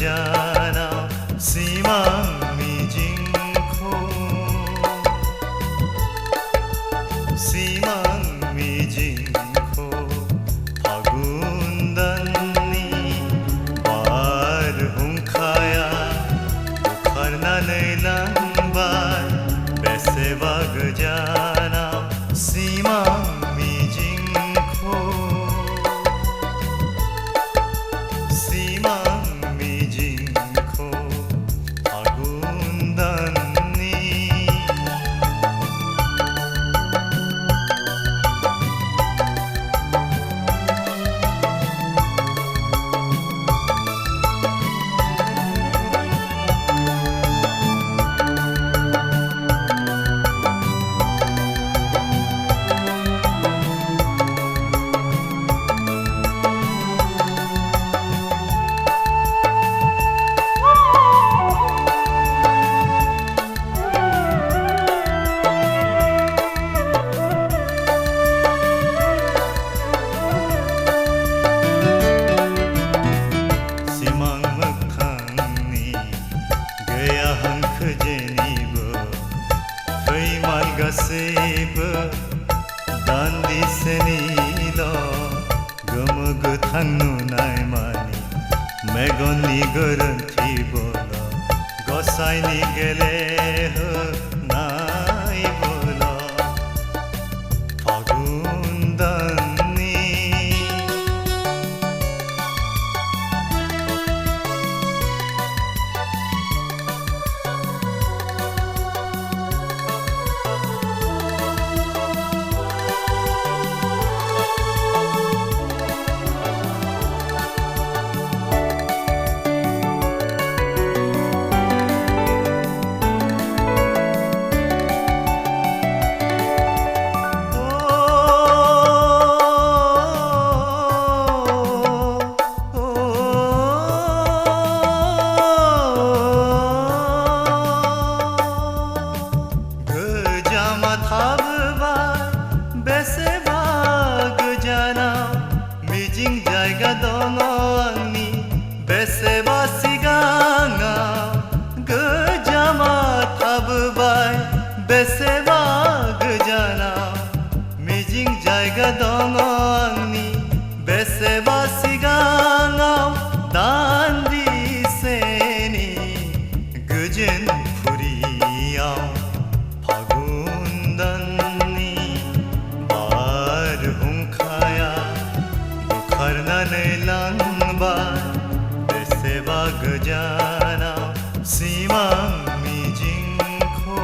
gajana simang mijingko simang mijingko pagundanni bar hungkhaya karna nailambar beseba gajana simang mijingko simang mijingko pagundanni गासैबो दान्दिसेनिल गोमो गोथां नुनाय मानि मेगननि गोरोन्थि बोल गसाइनि गेलेहोनाय बोल फागुन दाननि मिजिं जायगा दङ आंनि बेसेबा सिगाङाव गोजामा थाबोबाय बेसेबा गोजानाव मिजिं जायगा दङ आंनि बेसेबा सिगाङाव दान्दिसेनि गोजोन फुरियाव फागुन दाननि बार हुंखाया बुखारनानै लांबाय बेसेबा गोजानाव सिमां मिजिंखौ